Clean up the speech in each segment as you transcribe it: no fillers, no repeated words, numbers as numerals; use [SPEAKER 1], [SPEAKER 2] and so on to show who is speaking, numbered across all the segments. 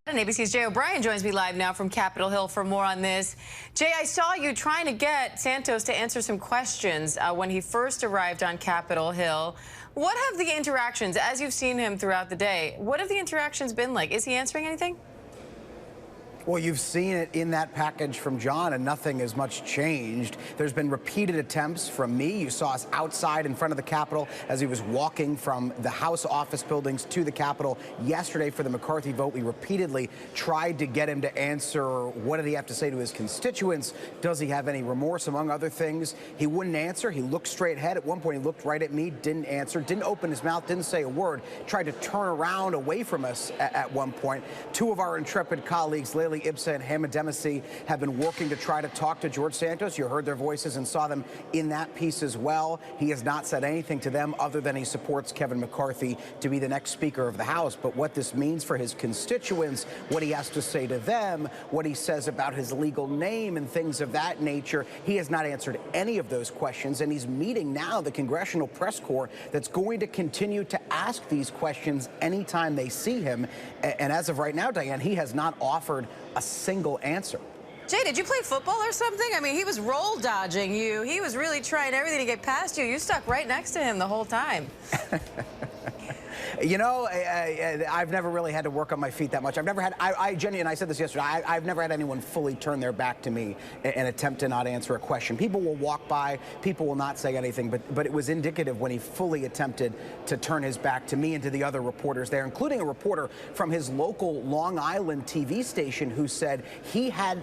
[SPEAKER 1] And ABC's Jay O'Brien joins me live now from Capitol Hill for more on this. Jay, I saw you trying to get Santos to answer some questions when he first arrived on Capitol Hill. What have the interactions, as you've seen him throughout the day, what have the interactions been like? Is he answering anything?
[SPEAKER 2] Well, you've seen it in that package from John, and nothing has much changed. There's been repeated attempts from me. You saw us outside in front of the Capitol as he was walking from the House office buildings to the Capitol yesterday for the McCarthy vote. We repeatedly tried to get him to answer what did he have to say to his constituents. Does he have any remorse, among other things? He wouldn't answer. He looked straight ahead. At one point, he looked right at me, didn't answer, didn't open his mouth, didn't say a word, tried to turn around away from us at one point. Two of our intrepid colleagues, Layli Ibsa and Hama Demisi, have been working to try to talk to Georgesantos. You heard their voices and saw them in that piece as well. He has not said anything to them other than he supports Kevin McCarthy to be the next Speaker of the House. But what this means for his constituents, what he has to say to them, what he says about his legal name and things of that nature, he has not answered any of those questions. And he's meeting now the Congressional Press Corps that's going to continue to ask these questions anytime they see him. And as of right now, Diane, he has not offered a single answer.
[SPEAKER 1] Jay, did you play football or something? I mean, he was roll dodging you. He was really trying everything to get past you. You stuck right next to him the whole time.
[SPEAKER 2] You know, I've never really had to work on my feet that much. I've never had, Jenny, and I said this yesterday, I've never had anyone fully turn their back to me and attempt to not answer a question. People will walk by, people will not say anything, but it was indicative when he fully attempted to turn his back to me and to the other reporters there, including a reporter from his local Long Island TV station who said he had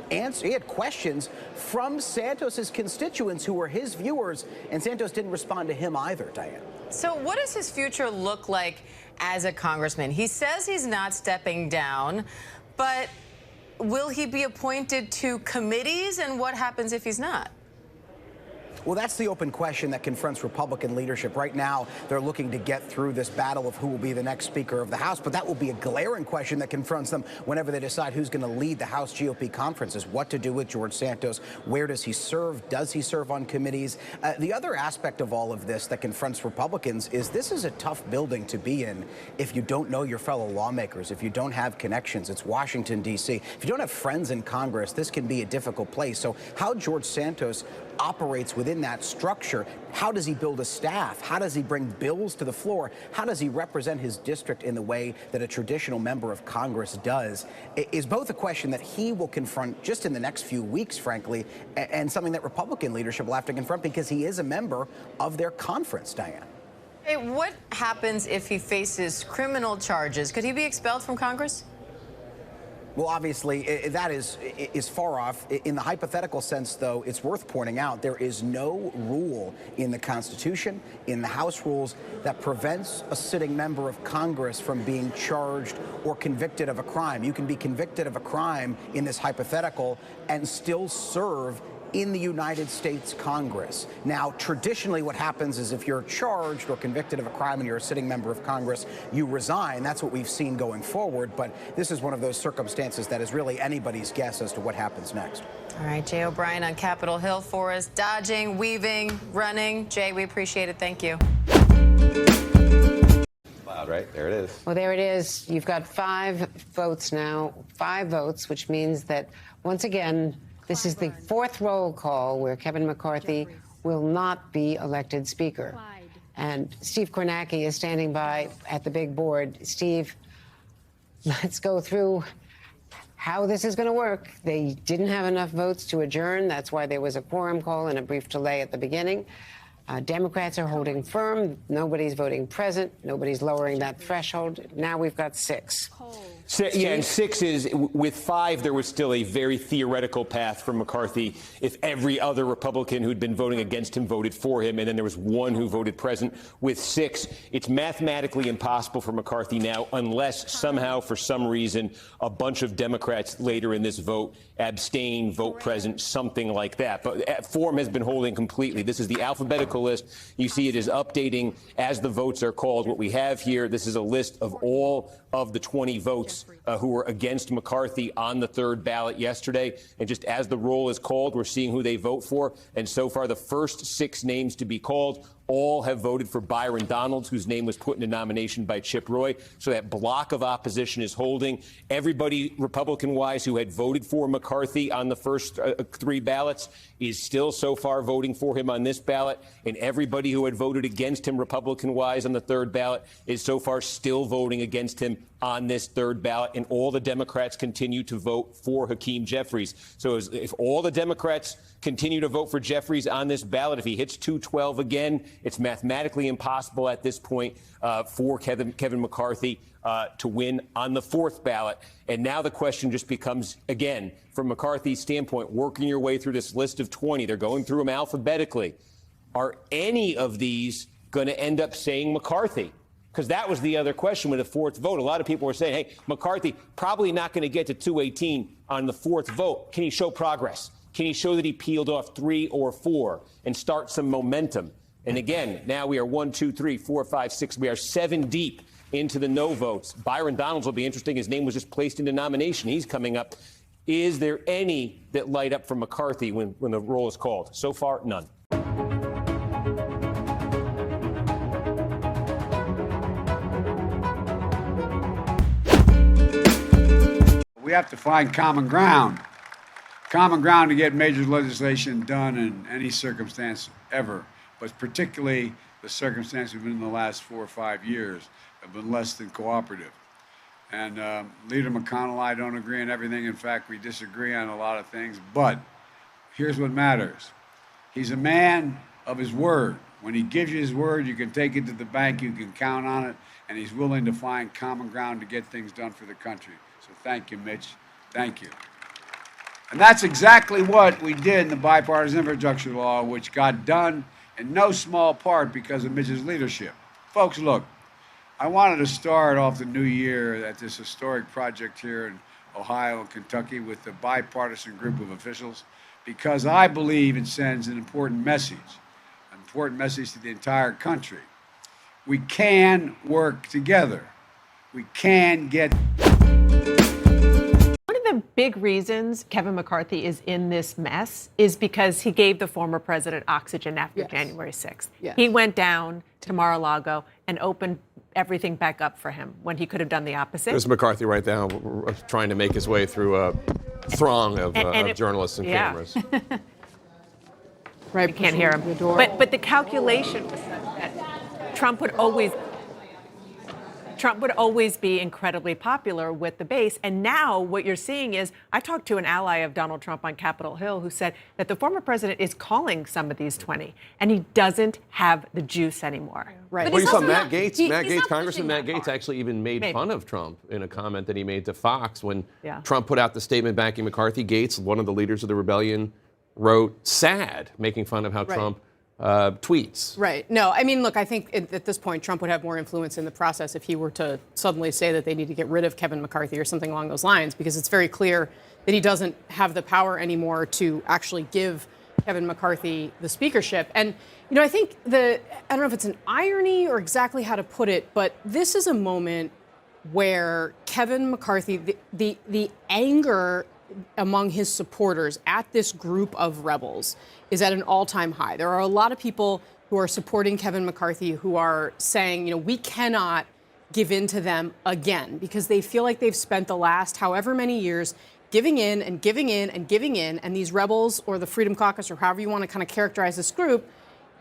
[SPEAKER 2] questions from Santos's constituents who were his viewers, and Santos didn't respond to him either, Diane.
[SPEAKER 1] So what does his future look like as a congressman? He says he's not stepping down, but will he be appointed to committees, and what happens if he's not?
[SPEAKER 2] Well, that's the open question that confronts Republican leadership. Right now, they're looking to get through this battle of who will be the next Speaker of the House, but that will be a glaring question that confronts them whenever they decide who's going to lead the House GOP conferences, what to do with Georgesantos, where does he serve, does he serve on committees? The other aspect of all of this that confronts Republicans is this is a tough building to be in if you don't know your fellow lawmakers, if you don't have connections. It's Washington, D.C. If you don't have friends in Congress, this can be a difficult place. So how Georgesantos operates within that structure, how does he build a staff? How does he bring bills to the floor? How does he represent his district in the way that a traditional member of Congress does? Is both a question that he will confront just in the next few weeks, frankly, and something that Republican leadership will have to confront because he is a member of their conference, Diane.
[SPEAKER 1] Hey, what happens if he faces criminal charges? Could he be expelled from Congress?
[SPEAKER 2] Well, obviously, that is far off. In the hypothetical sense, though, it's worth pointing out there is no rule in the Constitution, in the House rules, that prevents a sitting member of Congress from being charged or convicted of a crime. You can be convicted of a crime in this hypothetical and still serve in the United States Congress. Now, traditionally, what happens is if you're charged or convicted of a crime and you're a sitting member of Congress, you resign. That's what we've seen going forward. But this is one of those circumstances that is really anybody's guess as to what happens next.
[SPEAKER 1] All right, Jay O'Brien on Capitol Hill for us, dodging, weaving, running. Jay, we appreciate it. Thank you.
[SPEAKER 3] Loud, right? There it is.
[SPEAKER 4] Well, there it is. You've got 5 votes now, 5 votes, which means that once again, this is the 4th roll call where Kevin McCarthy will not be elected Speaker. And Steve Kornacki is standing by at the big board. Steve, let's go through how this is going to work. They didn't have enough votes to adjourn. That's why there was a quorum call and a brief delay at the beginning. Democrats are holding firm. Nobody's voting present. Nobody's lowering that threshold. Now we've got 6.
[SPEAKER 5] Yeah, and 6 is, with 5, there was still a very theoretical path for McCarthy if every other Republican who'd been voting against him voted for him, and then there was 1 who voted present. With 6, it's mathematically impossible for McCarthy now unless somehow, for some reason, a bunch of Democrats later in this vote abstain, vote present, something like that. But form has been holding completely. This is the alphabetical list. You see it is updating as the votes are called. What we have here, this is a list of all of the 20 votes who were against McCarthy on the 3rd ballot yesterday. And just as the roll is called, we're seeing who they vote for. And so far, the first 6 names to be called all have voted for Byron Donalds, whose name was put into nomination by Chip Roy. So that block of opposition is holding. Everybody, Republican-wise, who had voted for McCarthy on the first 3 ballots is still so far voting for him on this ballot. And everybody who had voted against him, Republican-wise, on the 3rd ballot is so far still voting against him on this 3rd ballot. And all the Democrats continue to vote for Hakeem Jeffries. So if all the Democrats continue to vote for Jeffries on this ballot, if he hits 212 again, it's mathematically impossible at this point for Kevin McCarthy to win on the 4th ballot. And now the question just becomes, again, from McCarthy's standpoint, working your way through this list of 20, they're going through them alphabetically. Are any of these going to end up saying McCarthy? Because that was the other question with the 4th vote. A lot of people were saying, hey, McCarthy probably not going to get to 218 on the 4th vote. Can he show progress? Can he show that he peeled off 3 or 4 and start some momentum? And again, now we are 1, 2, 3, 4, 5, 6. We are 7 deep into the no votes. Byron Donalds will be interesting. His name was just placed into nomination. He's coming up. Is there any that light up for McCarthy when the roll is called? So far, none.
[SPEAKER 3] We have to find common ground to get major legislation done in any circumstance ever, but particularly the circumstances we've been in the last 4 or 5 years have been less than cooperative. And Leader McConnell and I don't agree on everything. In fact, we disagree on a lot of things, but here's what matters. He's a man of his word. When he gives you his word, you can take it to the bank, you can count on it, and he's willing to find common ground to get things done for the country. So thank you, Mitch. Thank you. And that's exactly what we did in the bipartisan infrastructure law, which got done in no small part because of Mitch's leadership. Folks, look, I wanted to start off the new year at this historic project here in Ohio and Kentucky with a bipartisan group of officials because I believe it sends an important message to the entire country. We can work together. We can get...
[SPEAKER 6] One of the big reasons Kevin McCarthy is in this mess is because he gave the former president oxygen after January 6th.
[SPEAKER 7] Yes.
[SPEAKER 6] He went down to Mar-a-Lago and opened everything back up for him when he could have done the opposite.
[SPEAKER 8] There's McCarthy right now trying to make his way through a throng of journalists and cameras.
[SPEAKER 7] Right,
[SPEAKER 6] I can't hear him. But the calculation was that Trump would always be incredibly popular with the base. And now what you're seeing is, I talked to an ally of Donald Trump on Capitol Hill who said that the former president is calling some of these 20, and he doesn't have the juice anymore.
[SPEAKER 7] Right.
[SPEAKER 8] Well, you saw Matt Gaetz. Congressman Matt Gaetz actually even made fun of Trump in a comment that he made to Fox when Trump put out the statement backing McCarthy. Gaetz, one of the leaders of the rebellion, wrote sad, making fun of how Trump tweets.
[SPEAKER 7] Right. No, I mean, look, I think at this point, Trump would have more influence in the process if he were to suddenly say that they need to get rid of Kevin McCarthy or something along those lines, because it's very clear that he doesn't have the power anymore to actually give Kevin McCarthy the speakership. And, you know, I think I don't know if it's an irony or exactly how to put it, but this is a moment where Kevin McCarthy, the anger among his supporters at this group of rebels is at an all-time high. There are a lot of people who are supporting Kevin McCarthy who are saying, you know, we cannot give in to them again, because they feel like they've spent the last however many years giving in and giving in and giving in, and these rebels or the Freedom Caucus or however you want to kind of characterize this group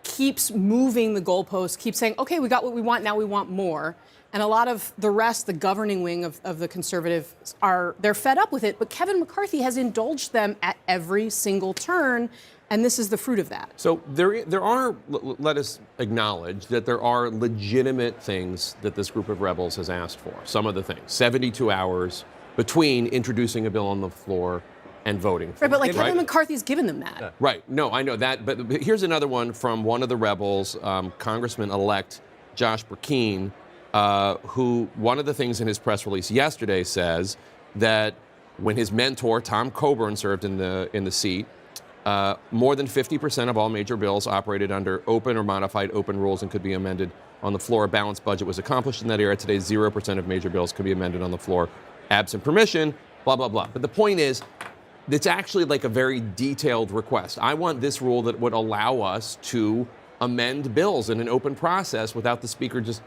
[SPEAKER 7] keeps moving the goalposts, keeps saying, okay, we got what we want, now we want more. And a lot of the rest, the governing wing of the conservatives, they're fed up with it. But Kevin McCarthy has indulged them at every single turn, and this is the fruit of that.
[SPEAKER 8] So there are, let us acknowledge that there are legitimate things that this group of rebels has asked for. Some of the things, 72 hours between introducing a bill on the floor and voting for
[SPEAKER 7] it. Right, but like
[SPEAKER 8] it,
[SPEAKER 7] Kevin McCarthy's given them that.
[SPEAKER 8] Yeah. Right. No, I know that. But here's another one from one of the rebels, Congressman-elect Josh Burkeen, who one of the things in his press release yesterday says that when his mentor, Tom Coburn, served in the seat, more than 50% of all major bills operated under open or modified open rules and could be amended on the floor. A balanced budget was accomplished in that era. Today, 0% of major bills could be amended on the floor, absent permission, blah, blah, blah. But the point is, it's actually like a very detailed request. I want this rule that would allow us to amend bills in an open process without the Speaker just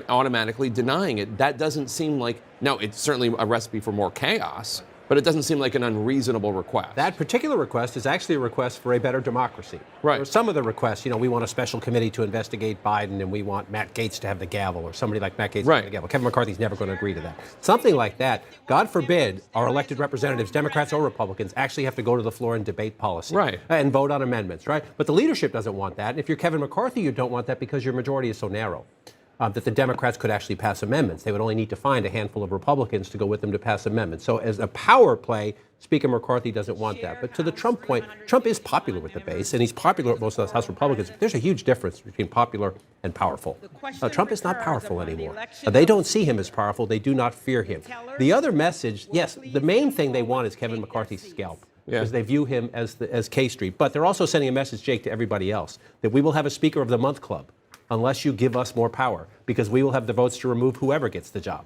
[SPEAKER 8] automatically denying it. That doesn't seem like, now it's certainly a recipe for more chaos, but it doesn't seem like an unreasonable request.
[SPEAKER 9] That particular request is actually a request for a better democracy.
[SPEAKER 8] Right.
[SPEAKER 9] Or some of the requests, we want a special committee to investigate Biden, and we want Matt Gaetz to have the gavel, or somebody like Matt Gaetz to have the gavel. Kevin McCarthy's never going to agree to that. Something like that. God forbid our elected representatives, Democrats or Republicans, actually have to go to the floor and debate policy.
[SPEAKER 8] Right.
[SPEAKER 9] And vote on amendments, right? But the leadership doesn't want that. And if you're Kevin McCarthy, you don't want that because your majority is so narrow. That the Democrats could actually pass amendments. They would only need to find a handful of Republicans to go with them to pass amendments. So as a power play, Speaker McCarthy doesn't want that. But to the Trump point, Trump is popular with the base, and he's popular with most of the House Republicans. There's a huge difference between popular and powerful. Trump is not powerful anymore. They don't see him as powerful. They do not fear him. The other message, yes, the main thing they want is Kevin McCarthy's scalp. Because they view him as K Street. But they're also sending a message, Jake, to everybody else, that we will have a Speaker of the Month club unless you give us more power, because we will have the votes to remove whoever gets the job.